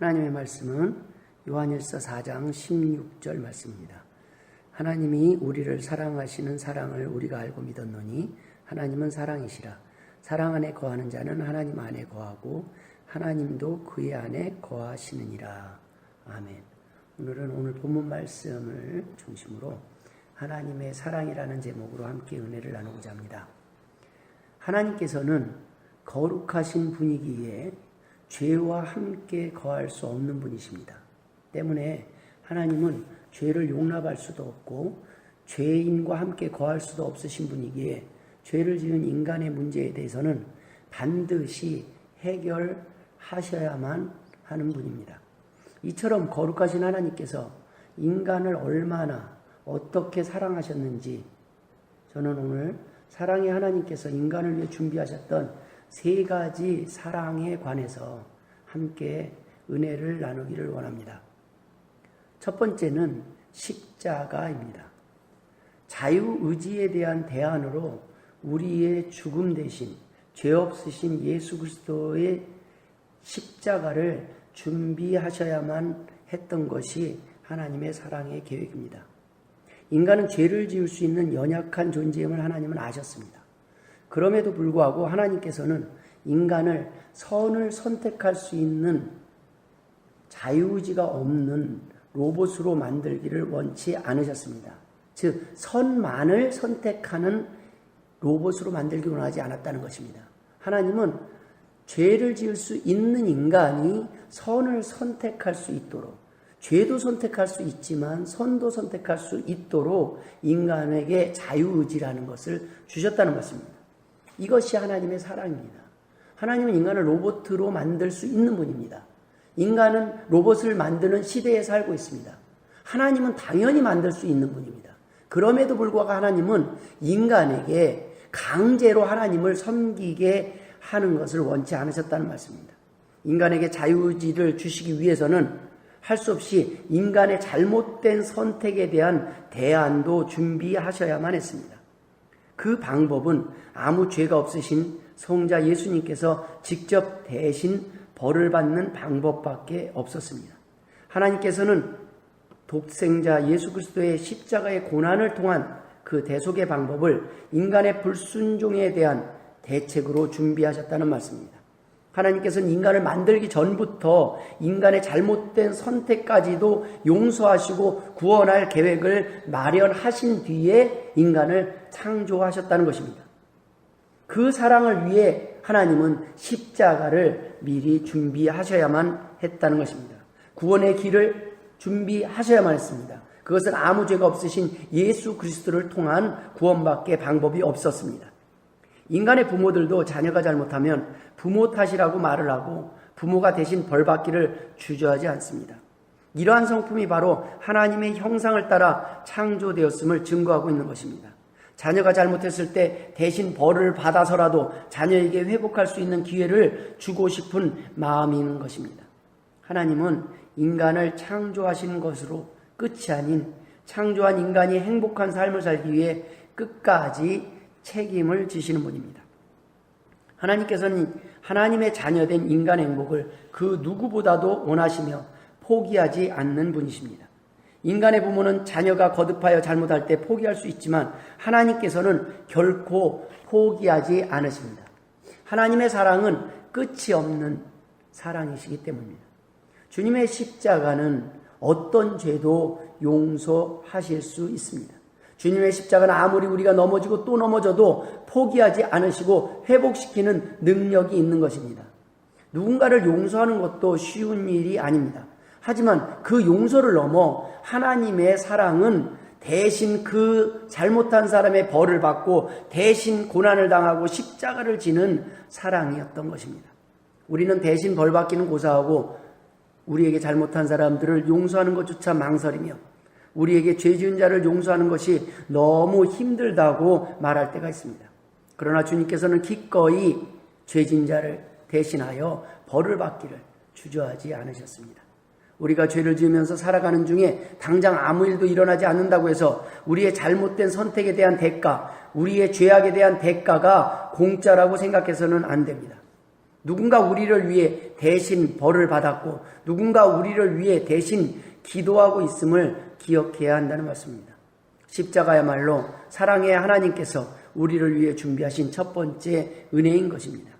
하나님의 말씀은 요한일서 4장 16절 말씀입니다. 하나님이 우리를 사랑하시는 사랑을 우리가 알고 믿었노니 하나님은 사랑이시라. 사랑 안에 거하는 자는 하나님 안에 거하고 하나님도 그의 안에 거하시느니라. 아멘. 오늘 본문 말씀을 중심으로 하나님의 사랑이라는 제목으로 함께 은혜를 나누고자 합니다. 하나님께서는 거룩하신 분이기에 죄와 함께 거할 수 없는 분이십니다. 때문에 하나님은 죄를 용납할 수도 없고 죄인과 함께 거할 수도 없으신 분이기에 죄를 지은 인간의 문제에 대해서는 반드시 해결하셔야만 하는 분입니다. 이처럼 거룩하신 하나님께서 인간을 얼마나 어떻게 사랑하셨는지 저는 오늘 사랑의 하나님께서 인간을 위해 준비하셨던 3가지 사랑에 관해서 함께 은혜를 나누기를 원합니다. 첫 번째는 십자가입니다. 자유의지에 대한 대안으로 우리의 죽음 대신 죄 없으신 예수 그리스도의 십자가를 준비하셔야만 했던 것이 하나님의 사랑의 계획입니다. 인간은 죄를 지을 수 있는 연약한 존재임을 하나님은 아셨습니다. 그럼에도 불구하고 하나님께서는 인간을 선을 선택할 수 있는 자유의지가 없는 로봇으로 만들기를 원치 않으셨습니다. 즉 선만을 선택하는 로봇으로 만들기 원하지 않았다는 것입니다. 하나님은 죄를 지을 수 있는 인간이 선을 선택할 수 있도록, 죄도 선택할 수 있지만 선도 선택할 수 있도록 인간에게 자유의지라는 것을 주셨다는 것입니다. 이것이 하나님의 사랑입니다. 하나님은 인간을 로봇으로 만들 수 있는 분입니다. 인간은 로봇을 만드는 시대에 살고 있습니다. 하나님은 당연히 만들 수 있는 분입니다. 그럼에도 불구하고 하나님은 인간에게 강제로 하나님을 섬기게 하는 것을 원치 않으셨다는 말씀입니다. 인간에게 자유의지를 주시기 위해서는 할 수 없이 인간의 잘못된 선택에 대한 대안도 준비하셔야만 했습니다. 그 방법은 아무 죄가 없으신 성자 예수님께서 직접 대신 벌을 받는 방법밖에 없었습니다. 하나님께서는 독생자 예수 그리스도의 십자가의 고난을 통한 그 대속의 방법을 인간의 불순종에 대한 대책으로 준비하셨다는 말씀입니다. 하나님께서는 인간을 만들기 전부터 인간의 잘못된 선택까지도 용서하시고 구원할 계획을 마련하신 뒤에 인간을 창조하셨다는 것입니다. 그 사랑을 위해 하나님은 십자가를 미리 준비하셔야만 했다는 것입니다. 구원의 길을 준비하셔야만 했습니다. 그것은 아무 죄가 없으신 예수 그리스도를 통한 구원밖에 방법이 없었습니다. 인간의 부모들도 자녀가 잘못하면 부모 탓이라고 말을 하고 부모가 대신 벌받기를 주저하지 않습니다. 이러한 성품이 바로 하나님의 형상을 따라 창조되었음을 증거하고 있는 것입니다. 자녀가 잘못했을 때 대신 벌을 받아서라도 자녀에게 회복할 수 있는 기회를 주고 싶은 마음이 있는 것입니다. 하나님은 인간을 창조하신 것으로 끝이 아닌 창조한 인간이 행복한 삶을 살기 위해 끝까지 책임을 지시는 분입니다. 하나님께서는 하나님의 자녀된 인간의 행복을 그 누구보다도 원하시며 포기하지 않는 분이십니다. 인간의 부모는 자녀가 거듭하여 잘못할 때 포기할 수 있지만 하나님께서는 결코 포기하지 않으십니다. 하나님의 사랑은 끝이 없는 사랑이시기 때문입니다. 주님의 십자가는 어떤 죄도 용서하실 수 있습니다. 주님의 십자가는 아무리 우리가 넘어지고 또 넘어져도 포기하지 않으시고 회복시키는 능력이 있는 것입니다. 누군가를 용서하는 것도 쉬운 일이 아닙니다. 하지만 그 용서를 넘어 하나님의 사랑은 대신 그 잘못한 사람의 벌을 받고 대신 고난을 당하고 십자가를 지는 사랑이었던 것입니다. 우리는 대신 벌 받기는 고사하고 우리에게 잘못한 사람들을 용서하는 것조차 망설이며 우리에게 죄 지은 자를 용서하는 것이 너무 힘들다고 말할 때가 있습니다. 그러나 주님께서는 기꺼이 죄 지은 자를 대신하여 벌을 받기를 주저하지 않으셨습니다. 우리가 죄를 지으면서 살아가는 중에 당장 아무 일도 일어나지 않는다고 해서 우리의 잘못된 선택에 대한 대가, 우리의 죄악에 대한 대가가 공짜라고 생각해서는 안 됩니다. 누군가 우리를 위해 대신 벌을 받았고 누군가 우리를 위해 대신 기도하고 있음을 기억해야 한다는 말씀입니다. 십자가야말로 사랑의 하나님께서 우리를 위해 준비하신 첫 번째 은혜인 것입니다.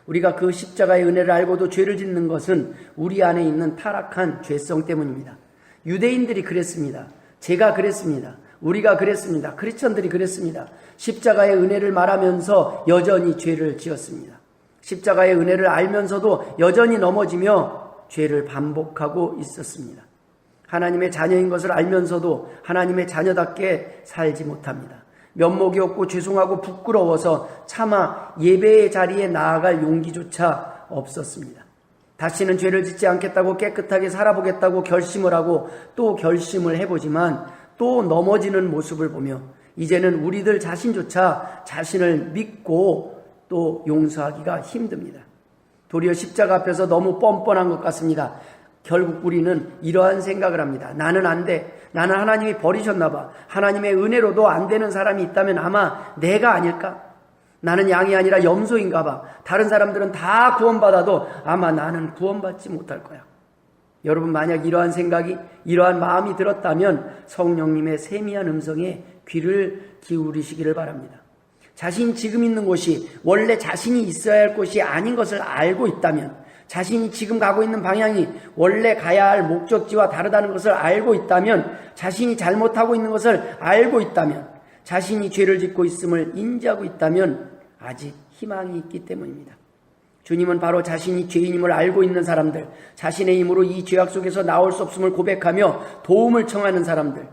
우리가 그 십자가의 은혜를 알고도 죄를 짓는 것은 우리 안에 있는 타락한 죄성 때문입니다. 유대인들이 그랬습니다. 제가 그랬습니다. 우리가 그랬습니다. 크리스천들이 그랬습니다. 십자가의 은혜를 말하면서 여전히 죄를 지었습니다. 십자가의 은혜를 알면서도 여전히 넘어지며 죄를 반복하고 있었습니다. 하나님의 자녀인 것을 알면서도 하나님의 자녀답게 살지 못합니다. 면목이 없고 죄송하고 부끄러워서 차마 예배의 자리에 나아갈 용기조차 없었습니다. 다시는 죄를 짓지 않겠다고 깨끗하게 살아보겠다고 결심을 하고 또 결심을 해보지만 또 넘어지는 모습을 보며 이제는 우리들 자신조차 자신을 믿고 또 용서하기가 힘듭니다. 도리어 십자가 앞에서 너무 뻔뻔한 것 같습니다. 결국 우리는 이러한 생각을 합니다. 나는 안 돼. 나는 하나님이 버리셨나 봐. 하나님의 은혜로도 안 되는 사람이 있다면 아마 내가 아닐까? 나는 양이 아니라 염소인가 봐. 다른 사람들은 다 구원받아도 아마 나는 구원받지 못할 거야. 여러분, 만약 이러한 생각이, 이러한 마음이 들었다면 성령님의 세미한 음성에 귀를 기울이시기를 바랍니다. 자신이 지금 있는 곳이 원래 자신이 있어야 할 곳이 아닌 것을 알고 있다면, 자신이 지금 가고 있는 방향이 원래 가야 할 목적지와 다르다는 것을 알고 있다면, 자신이 잘못하고 있는 것을 알고 있다면, 자신이 죄를 짓고 있음을 인지하고 있다면 아직 희망이 있기 때문입니다. 주님은 바로 자신이 죄인임을 알고 있는 사람들, 자신의 힘으로 이 죄악 속에서 나올 수 없음을 고백하며 도움을 청하는 사람들,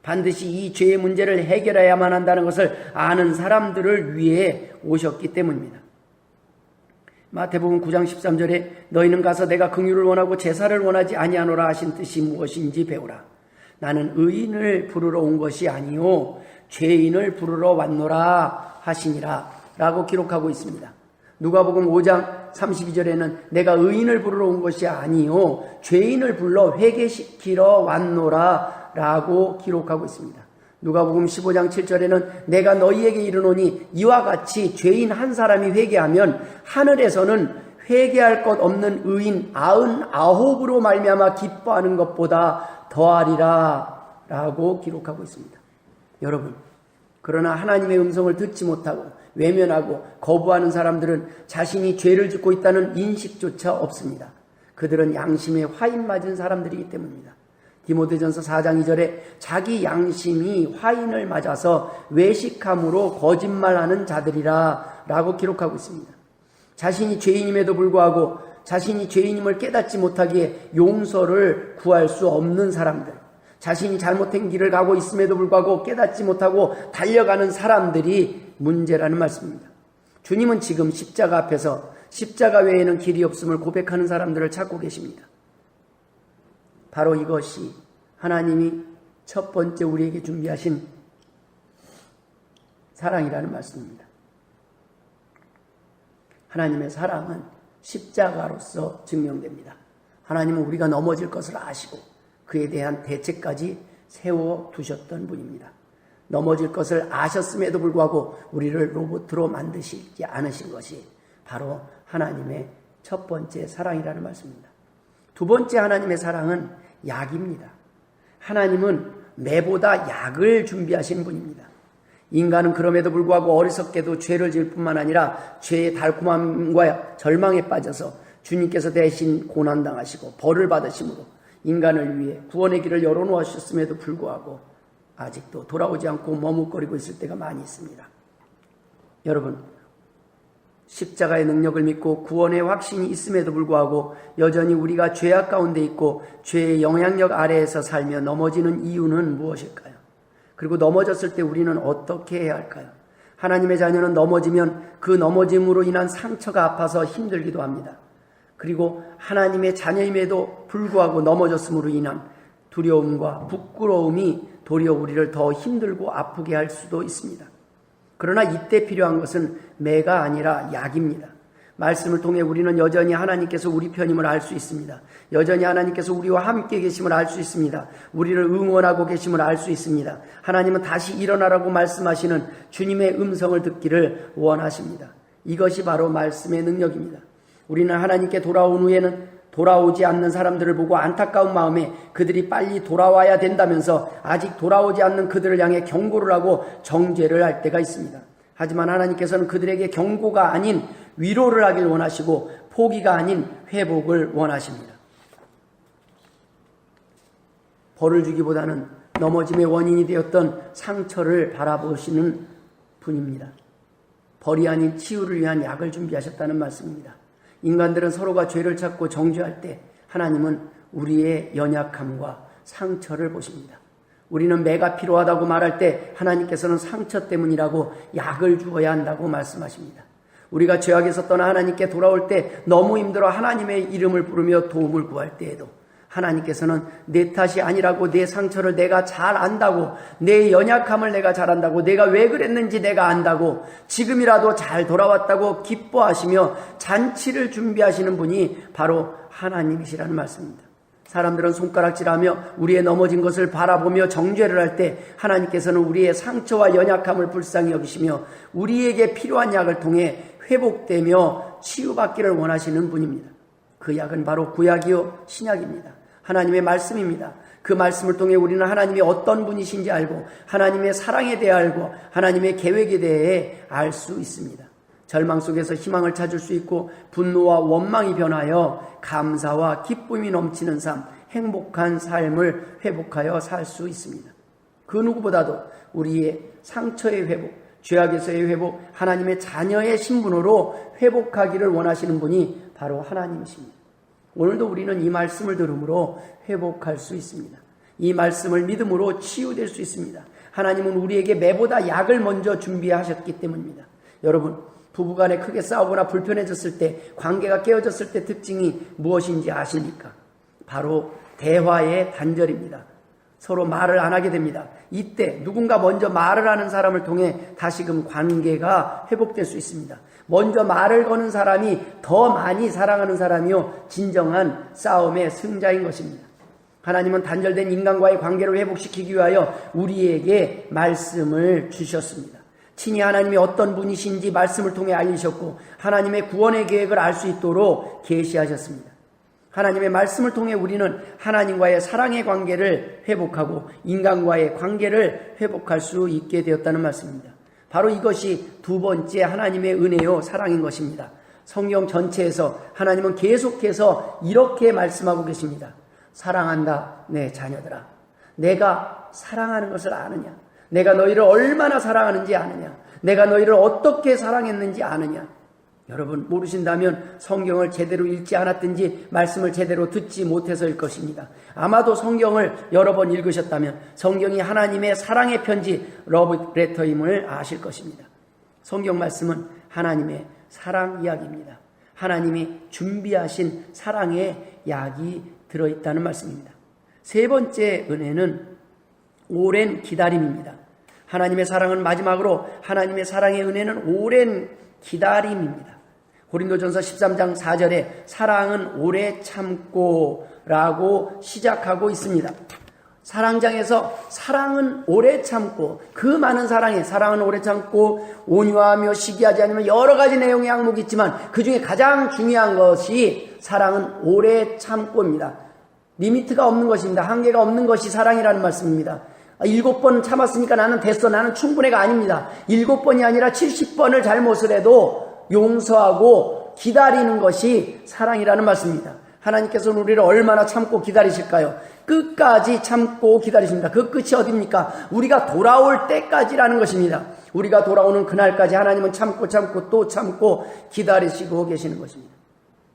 반드시 이 죄의 문제를 해결해야만 한다는 것을 아는 사람들을 위해 오셨기 때문입니다. 마태복음 9장 13절에 너희는 가서 내가 긍휼을 원하고 제사를 원하지 아니하노라 하신 뜻이 무엇인지 배우라. 나는 의인을 부르러 온 것이 아니요 죄인을 부르러 왔노라 하시니라 라고 기록하고 있습니다. 누가복음 5장 32절에는 내가 의인을 부르러 온 것이 아니요 죄인을 불러 회개시키러 왔노라 라고 기록하고 있습니다. 누가복음 15장 7절에는 내가 너희에게 이르노니 이와 같이 죄인 한 사람이 회개하면 하늘에서는 회개할 것 없는 의인 99으로 말미암아 기뻐하는 것보다 더하리라 라고 기록하고 있습니다. 여러분, 그러나 하나님의 음성을 듣지 못하고 외면하고 거부하는 사람들은 자신이 죄를 짓고 있다는 인식조차 없습니다. 그들은 양심에 화인 맞은 사람들이기 때문입니다. 디모데전서 4장 2절에 자기 양심이 화인을 맞아서 외식함으로 거짓말하는 자들이라 라고 기록하고 있습니다. 자신이 죄인임에도 불구하고 자신이 죄인임을 깨닫지 못하기에 용서를 구할 수 없는 사람들, 자신이 잘못된 길을 가고 있음에도 불구하고 깨닫지 못하고 달려가는 사람들이 문제라는 말씀입니다. 주님은 지금 십자가 앞에서 십자가 외에는 길이 없음을 고백하는 사람들을 찾고 계십니다. 바로 이것이 하나님이 첫 번째 우리에게 준비하신 사랑이라는 말씀입니다. 하나님의 사랑은 십자가로서 증명됩니다. 하나님은 우리가 넘어질 것을 아시고 그에 대한 대책까지 세워두셨던 분입니다. 넘어질 것을 아셨음에도 불구하고 우리를 로봇으로 만드시지 않으신 것이 바로 하나님의 첫 번째 사랑이라는 말씀입니다. 두 번째 하나님의 사랑은 약입니다. 하나님은 매보다 약을 준비하신 분입니다. 인간은 그럼에도 불구하고 어리석게도 죄를 지을 뿐만 아니라 죄의 달콤함과 절망에 빠져서 주님께서 대신 고난당하시고 벌을 받으심으로 인간을 위해 구원의 길을 열어놓으셨음에도 불구하고 아직도 돌아오지 않고 머뭇거리고 있을 때가 많이 있습니다. 여러분, 십자가의 능력을 믿고 구원의 확신이 있음에도 불구하고 여전히 우리가 죄악 가운데 있고 죄의 영향력 아래에서 살며 넘어지는 이유는 무엇일까요? 그리고 넘어졌을 때 우리는 어떻게 해야 할까요? 하나님의 자녀는 넘어지면 그 넘어짐으로 인한 상처가 아파서 힘들기도 합니다. 그리고 하나님의 자녀임에도 불구하고 넘어졌음으로 인한 두려움과 부끄러움이 도리어 우리를 더 힘들고 아프게 할 수도 있습니다. 그러나 이때 필요한 것은 매가 아니라 약입니다. 말씀을 통해 우리는 여전히 하나님께서 우리 편임을 알 수 있습니다. 여전히 하나님께서 우리와 함께 계심을 알 수 있습니다. 우리를 응원하고 계심을 알 수 있습니다. 하나님은 다시 일어나라고 말씀하시는 주님의 음성을 듣기를 원하십니다. 이것이 바로 말씀의 능력입니다. 우리는 하나님께 돌아온 후에는 돌아오지 않는 사람들을 보고 안타까운 마음에 그들이 빨리 돌아와야 된다면서 아직 돌아오지 않는 그들을 향해 경고를 하고 정죄를 할 때가 있습니다. 하지만 하나님께서는 그들에게 경고가 아닌 위로를 하길 원하시고 포기가 아닌 회복을 원하십니다. 벌을 주기보다는 넘어짐의 원인이 되었던 상처를 바라보시는 분입니다. 벌이 아닌 치유를 위한 약을 준비하셨다는 말씀입니다. 인간들은 서로가 죄를 찾고 정죄할 때 하나님은 우리의 연약함과 상처를 보십니다. 우리는 매가 필요하다고 말할 때 하나님께서는 상처 때문이라고 약을 주어야 한다고 말씀하십니다. 우리가 죄악에서 떠나 하나님께 돌아올 때 너무 힘들어 하나님의 이름을 부르며 도움을 구할 때에도 하나님께서는 내 탓이 아니라고, 내 상처를 내가 잘 안다고, 내 연약함을 내가 잘 안다고, 내가 왜 그랬는지 내가 안다고, 지금이라도 잘 돌아왔다고 기뻐하시며 잔치를 준비하시는 분이 바로 하나님이시라는 말씀입니다. 사람들은 손가락질하며 우리의 넘어진 것을 바라보며 정죄를 할 때 하나님께서는 우리의 상처와 연약함을 불쌍히 여기시며 우리에게 필요한 약을 통해 회복되며 치유받기를 원하시는 분입니다. 그 약은 바로 구약이요 신약입니다. 하나님의 말씀입니다. 그 말씀을 통해 우리는 하나님이 어떤 분이신지 알고 하나님의 사랑에 대해 알고 하나님의 계획에 대해 알 수 있습니다. 절망 속에서 희망을 찾을 수 있고 분노와 원망이 변하여 감사와 기쁨이 넘치는 삶, 행복한 삶을 회복하여 살 수 있습니다. 그 누구보다도 우리의 상처의 회복, 죄악에서의 회복, 하나님의 자녀의 신분으로 회복하기를 원하시는 분이 바로 하나님이십니다. 오늘도 우리는 이 말씀을 들음으로 회복할 수 있습니다. 이 말씀을 믿음으로 치유될 수 있습니다. 하나님은 우리에게 매보다 약을 먼저 준비하셨기 때문입니다. 여러분, 부부간에 크게 싸우거나 불편해졌을 때, 관계가 깨어졌을 때 특징이 무엇인지 아십니까? 바로 대화의 단절입니다. 서로 말을 안 하게 됩니다. 이때 누군가 먼저 말을 하는 사람을 통해 다시금 관계가 회복될 수 있습니다. 먼저 말을 거는 사람이 더 많이 사랑하는 사람이요 진정한 싸움의 승자인 것입니다. 하나님은 단절된 인간과의 관계를 회복시키기 위하여 우리에게 말씀을 주셨습니다. 친히 하나님이 어떤 분이신지 말씀을 통해 알리셨고 하나님의 구원의 계획을 알 수 있도록 계시하셨습니다. 하나님의 말씀을 통해 우리는 하나님과의 사랑의 관계를 회복하고 인간과의 관계를 회복할 수 있게 되었다는 말씀입니다. 바로 이것이 두 번째 하나님의 은혜요 사랑인 것입니다. 성경 전체에서 하나님은 계속해서 이렇게 말씀하고 계십니다. 사랑한다 내 자녀들아, 내가 사랑하는 것을 아느냐? 내가 너희를 얼마나 사랑하는지 아느냐? 내가 너희를 어떻게 사랑했는지 아느냐? 여러분 모르신다면 성경을 제대로 읽지 않았든지 말씀을 제대로 듣지 못해서일 것입니다. 아마도 성경을 여러 번 읽으셨다면 성경이 하나님의 사랑의 편지 러브레터임을 아실 것입니다. 성경 말씀은 하나님의 사랑 이야기입니다. 하나님이 준비하신 사랑의 약이 들어있다는 말씀입니다. 세 번째 은혜는 오랜 기다림입니다. 하나님의 사랑은 마지막으로 하나님의 사랑의 은혜는 오랜 기다림입니다. 고린도전서 13장 4절에 사랑은 오래 참고 라고 시작하고 있습니다. 사랑장에서 사랑은 오래 참고, 그 많은 사랑은 오래 참고 온유하며 시기하지 않으며 여러 가지 내용의 항목이 있지만 그 중에 가장 중요한 것이 사랑은 오래 참고입니다. 리미트가 없는 것입니다. 한계가 없는 것이 사랑이라는 말씀입니다. 7번 참았으니까 나는 됐어, 나는 충분해가 아닙니다. 7번이 아니라 70번을 잘못을 해도 용서하고 기다리는 것이 사랑이라는 말씀입니다. 하나님께서는 우리를 얼마나 참고 기다리실까요? 끝까지 참고 기다리십니다. 그 끝이 어디입니까? 우리가 돌아올 때까지라는 것입니다. 우리가 돌아오는 그날까지 하나님은 참고 또 참고 기다리시고 계시는 것입니다.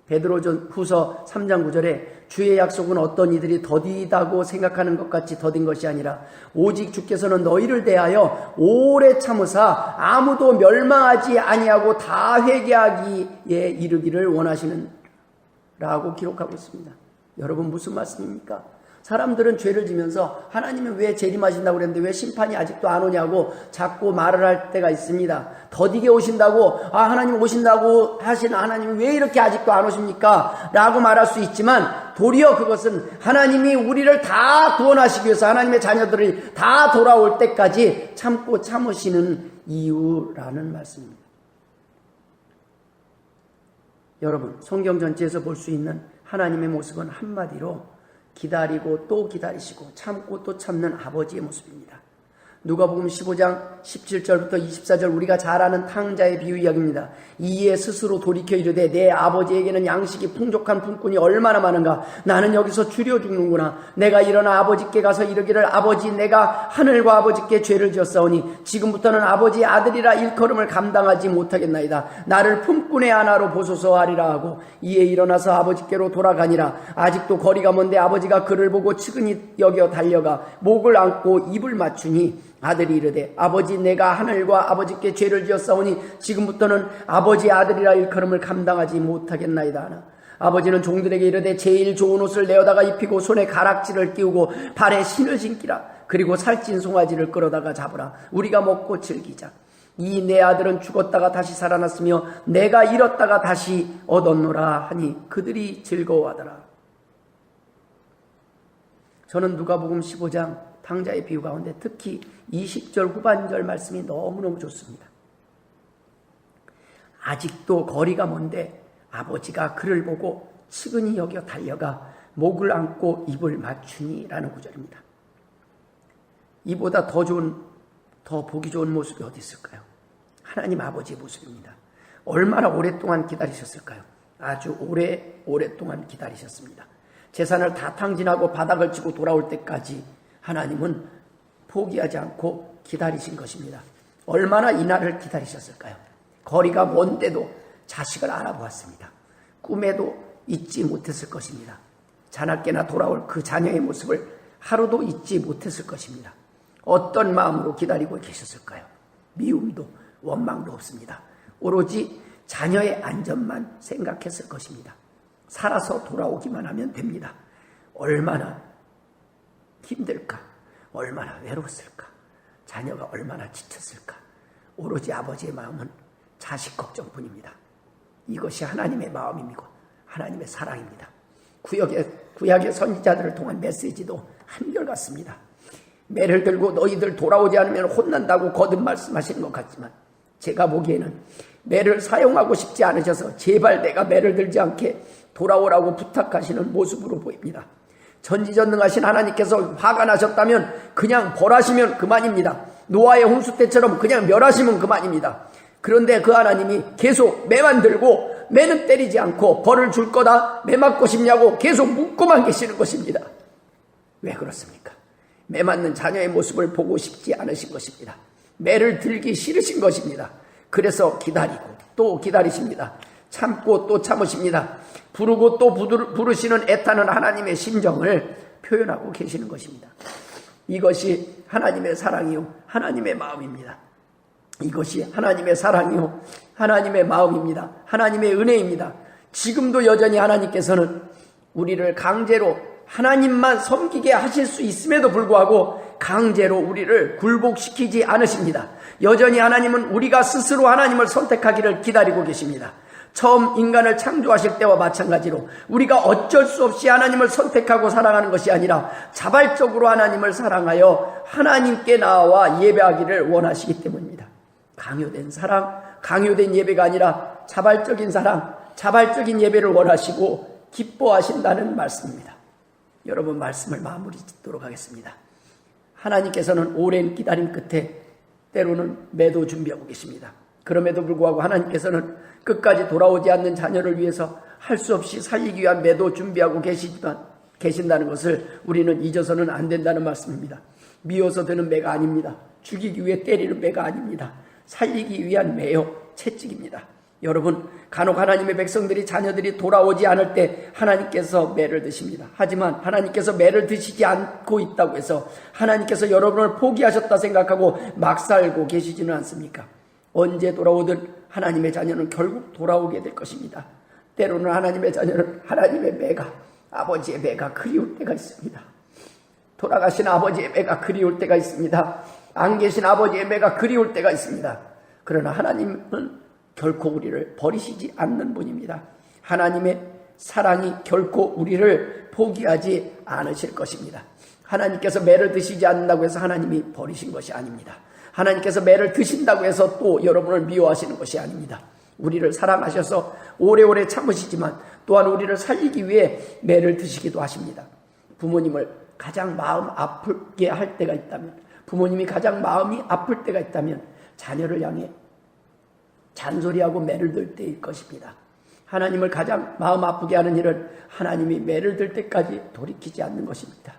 베드로전후서 3장 9절에 주의 약속은 어떤 이들이 더디다고 생각하는 것 같이 더딘 것이 아니라 오직 주께서는 너희를 대하여 오래 참으사 아무도 멸망하지 아니하고 다 회개하기에 이르기를 원하시는 라고 기록하고 있습니다. 여러분 무슨 말씀입니까? 사람들은 죄를 지면서 하나님은 왜 재림하신다고 그랬는데 왜 심판이 아직도 안 오냐고 자꾸 말을 할 때가 있습니다. 더디게 오신다고, 하나님 오신다고 하신 하나님이 왜 이렇게 아직도 안 오십니까? 라고 말할 수 있지만 도리어 그것은 하나님이 우리를 다 구원하시기 위해서 하나님의 자녀들이 다 돌아올 때까지 참고 참으시는 이유라는 말씀입니다. 여러분, 성경 전체에서 볼 수 있는 하나님의 모습은 한마디로 기다리고 또 기다리시고 참고 또 참는 아버지의 모습입니다. 누가복음 15장 17절부터 24절 우리가 잘 아는 탕자의 비유 이야기입니다. 이에 스스로 돌이켜 이르되 내 아버지에게는 양식이 풍족한 품꾼이 얼마나 많은가. 나는 여기서 줄여 죽는구나. 내가 일어나 아버지께 가서 이르기를 아버지 내가 하늘과 아버지께 죄를 지었사오니 지금부터는 아버지의 아들이라 일컬음을 감당하지 못하겠나이다. 나를 품꾼의 하나로 보소서 하리라 하고 이에 일어나서 아버지께로 돌아가니라. 아직도 거리가 먼데 아버지가 그를 보고 측은히 여겨 달려가 목을 안고 입을 맞추니 아들이 이르되 아버지 내가 하늘과 아버지께 죄를 지었사오니 지금부터는 아버지의 아들이라 일컬음을 감당하지 못하겠나이다 하나. 아버지는 종들에게 이르되 제일 좋은 옷을 내어다가 입히고 손에 가락지를 끼우고 발에 신을 신기라. 그리고 살찐 송아지를 끌어다가 잡으라. 우리가 먹고 즐기자. 이 내 아들은 죽었다가 다시 살아났으며 내가 잃었다가 다시 얻었노라 하니 그들이 즐거워하더라. 저는 누가복음 15장 탕자의 비유 가운데 특히 20절 후반절 말씀이 너무너무 좋습니다. 아직도 거리가 먼데 아버지가 그를 보고 측은히 여겨 달려가 목을 안고 입을 맞추니 라는 구절입니다. 이보다 더 보기 좋은 모습이 어디 있을까요? 하나님 아버지의 모습입니다. 얼마나 오랫동안 기다리셨을까요? 아주 오랫동안 기다리셨습니다. 재산을 다 탕진하고 바닥을 치고 돌아올 때까지 하나님은 포기하지 않고 기다리신 것입니다. 얼마나 이 날을 기다리셨을까요? 거리가 먼데도 자식을 알아보았습니다. 꿈에도 잊지 못했을 것입니다. 자나깨나 돌아올 그 자녀의 모습을 하루도 잊지 못했을 것입니다. 어떤 마음으로 기다리고 계셨을까요? 미움도 원망도 없습니다. 오로지 자녀의 안전만 생각했을 것입니다. 살아서 돌아오기만 하면 됩니다. 얼마나 힘들까? 얼마나 외로웠을까? 자녀가 얼마나 지쳤을까? 오로지 아버지의 마음은 자식 걱정뿐입니다. 이것이 하나님의 마음이고 하나님의 사랑입니다. 구약의 선지자들을 통한 메시지도 한결같습니다. 매를 들고 너희들 돌아오지 않으면 혼난다고 거듭 말씀하시는 것 같지만 제가 보기에는 매를 사용하고 싶지 않으셔서 제발 내가 매를 들지 않게 돌아오라고 부탁하시는 모습으로 보입니다. 전지전능하신 하나님께서 화가 나셨다면 그냥 벌하시면 그만입니다. 노아의 홍수 때처럼 그냥 멸하시면 그만입니다. 그런데 그 하나님이 계속 매만 들고 매는 때리지 않고 벌을 줄 거다, 매 맞고 싶냐고 계속 묻고만 계시는 것입니다. 왜 그렇습니까? 매 맞는 자녀의 모습을 보고 싶지 않으신 것입니다. 매를 들기 싫으신 것입니다. 그래서 기다리고 또 기다리십니다. 참고 또 참으십니다. 부르고 또 부르시는 애타는 하나님의 심정을 표현하고 계시는 것입니다. 이것이 하나님의 사랑이요 하나님의 마음입니다. 이것이 하나님의 사랑이요 하나님의 마음입니다. 하나님의 은혜입니다. 지금도 여전히 하나님께서는 우리를 강제로 하나님만 섬기게 하실 수 있음에도 불구하고 강제로 우리를 굴복시키지 않으십니다. 여전히 하나님은 우리가 스스로 하나님을 선택하기를 기다리고 계십니다. 처음 인간을 창조하실 때와 마찬가지로 우리가 어쩔 수 없이 하나님을 선택하고 사랑하는 것이 아니라 자발적으로 하나님을 사랑하여 하나님께 나와 예배하기를 원하시기 때문입니다. 강요된 사랑, 강요된 예배가 아니라 자발적인 사랑, 자발적인 예배를 원하시고 기뻐하신다는 말씀입니다. 여러분, 말씀을 마무리 짓도록 하겠습니다. 하나님께서는 오랜 기다림 끝에 때로는 매도 준비하고 계십니다. 그럼에도 불구하고 하나님께서는 끝까지 돌아오지 않는 자녀를 위해서 할 수 없이 살리기 위한 매도 준비하고 계신다는 것을 우리는 잊어서는 안 된다는 말씀입니다. 미워서 드는 매가 아닙니다. 죽이기 위해 때리는 매가 아닙니다. 살리기 위한 매요, 채찍입니다. 여러분, 간혹 하나님의 백성들이 자녀들이 돌아오지 않을 때 하나님께서 매를 드십니다. 하지만 하나님께서 매를 드시지 않고 있다고 해서 하나님께서 여러분을 포기하셨다 생각하고 막 살고 계시지는 않습니까? 언제 돌아오든 하나님의 자녀는 결국 돌아오게 될 것입니다. 때로는 하나님의 자녀는 하나님의 매가, 아버지의 매가 그리울 때가 있습니다. 돌아가신 아버지의 매가 그리울 때가 있습니다. 안 계신 아버지의 매가 그리울 때가 있습니다. 그러나 하나님은 결코 우리를 버리시지 않는 분입니다. 하나님의 사랑이 결코 우리를 포기하지 않으실 것입니다. 하나님께서 매를 드시지 않는다고 해서 하나님이 버리신 것이 아닙니다. 하나님께서 매를 드신다고 해서 또 여러분을 미워하시는 것이 아닙니다. 우리를 사랑하셔서 오래오래 참으시지만 또한 우리를 살리기 위해 매를 드시기도 하십니다. 부모님을 가장 마음 아프게 할 때가 있다면, 부모님이 가장 마음이 아플 때가 있다면 자녀를 향해 잔소리하고 매를 들 때일 것입니다. 하나님을 가장 마음 아프게 하는 일은 하나님이 매를 들 때까지 돌이키지 않는 것입니다.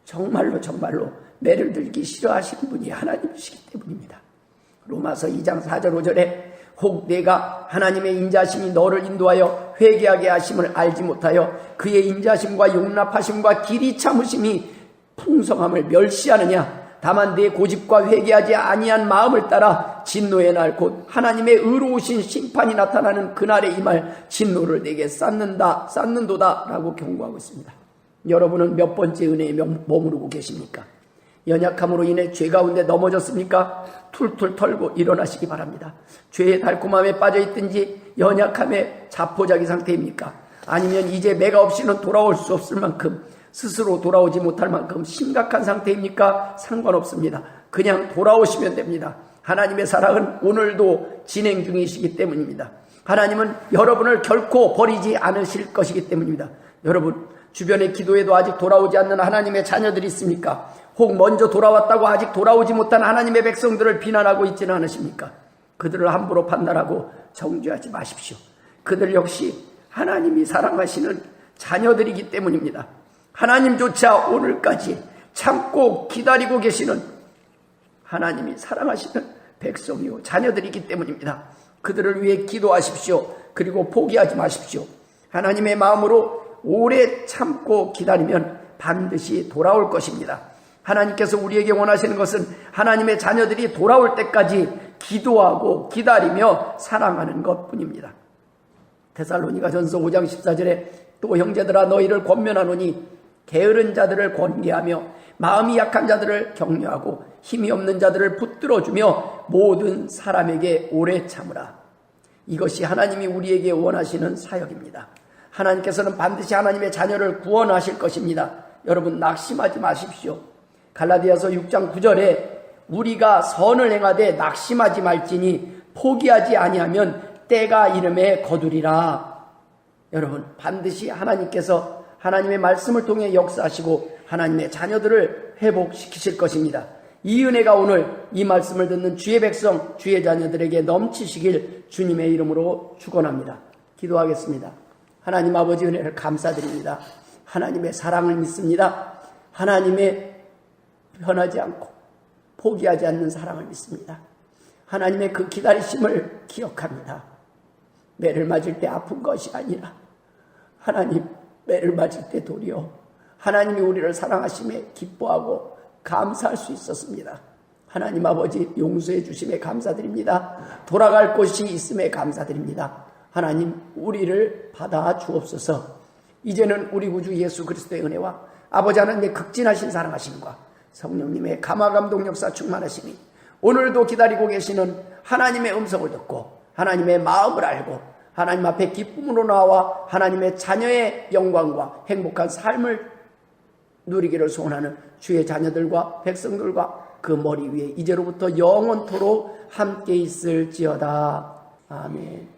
정말로 매를 들기 싫어하시는 분이 하나님이시기 때문입니다. 로마서 2장 4절 5절에 혹 내가 하나님의 인자심이 너를 인도하여 회개하게 하심을 알지 못하여 그의 인자심과 용납하심과 길이 참으심이 풍성함을 멸시하느냐. 다만 내 고집과 회개하지 아니한 마음을 따라 진노의 날 곧 하나님의 의로우신 심판이 나타나는 그날에 임할 진노를 내게 쌓는도다 라고 경고하고 있습니다. 여러분은 몇 번째 은혜에 머무르고 계십니까? 연약함으로 인해 죄 가운데 넘어졌습니까? 툴툴 털고 일어나시기 바랍니다. 죄의 달콤함에 빠져있든지 연약함의 자포자기 상태입니까? 아니면 이제 매가 없이는 돌아올 수 없을 만큼 스스로 돌아오지 못할 만큼 심각한 상태입니까? 상관없습니다. 그냥 돌아오시면 됩니다. 하나님의 사랑은 오늘도 진행 중이시기 때문입니다. 하나님은 여러분을 결코 버리지 않으실 것이기 때문입니다. 여러분, 주변의 기도에도 아직 돌아오지 않는 하나님의 자녀들이 있습니까? 혹 먼저 돌아왔다고 아직 돌아오지 못한 하나님의 백성들을 비난하고 있지는 않으십니까? 그들을 함부로 판단하고 정죄하지 마십시오. 그들 역시 하나님이 사랑하시는 자녀들이기 때문입니다. 하나님조차 오늘까지 참고 기다리고 계시는 하나님이 사랑하시는 백성이요 자녀들이기 때문입니다. 그들을 위해 기도하십시오. 그리고 포기하지 마십시오. 하나님의 마음으로 오래 참고 기다리면 반드시 돌아올 것입니다. 하나님께서 우리에게 원하시는 것은 하나님의 자녀들이 돌아올 때까지 기도하고 기다리며 사랑하는 것뿐입니다. 데살로니가전서 5장 14절에 또 형제들아 너희를 권면하노니 게으른 자들을 권계하며 마음이 약한 자들을 격려하고 힘이 없는 자들을 붙들어주며 모든 사람에게 오래 참으라. 이것이 하나님이 우리에게 원하시는 사역입니다. 하나님께서는 반드시 하나님의 자녀를 구원하실 것입니다. 여러분 낙심하지 마십시오. 갈라디아서 6장 9절에 우리가 선을 행하되 낙심하지 말지니 포기하지 아니하면 때가 이름에 거두리라. 여러분 반드시 하나님께서 하나님의 말씀을 통해 역사하시고 하나님의 자녀들을 회복시키실 것입니다. 이 은혜가 오늘 이 말씀을 듣는 주의 백성, 주의 자녀들에게 넘치시길 주님의 이름으로 축원합니다. 기도하겠습니다. 하나님 아버지 은혜를 감사드립니다. 하나님의 사랑을 믿습니다. 하나님의 변하지 않고 포기하지 않는 사랑을 믿습니다. 하나님의 그 기다리심을 기억합니다. 매를 맞을 때 아픈 것이 아니라 하나님 매를 맞을 때 도리어 하나님이 우리를 사랑하심에 기뻐하고 감사할 수 있었습니다. 하나님 아버지 용서해 주심에 감사드립니다. 돌아갈 곳이 있음에 감사드립니다. 하나님 우리를 받아 주옵소서. 이제는 우리 구주 예수 그리스도의 은혜와 아버지 하나님의 극진하신 사랑하심과 성령님의 감화감동 역사 충만하심이 오늘도 기다리고 계시는 하나님의 음성을 듣고 하나님의 마음을 알고 하나님 앞에 기쁨으로 나와 하나님의 자녀의 영광과 행복한 삶을 누리기를 소원하는 주의 자녀들과 백성들과 그 머리 위에 이제로부터 영원토록 함께 있을지어다. 아멘.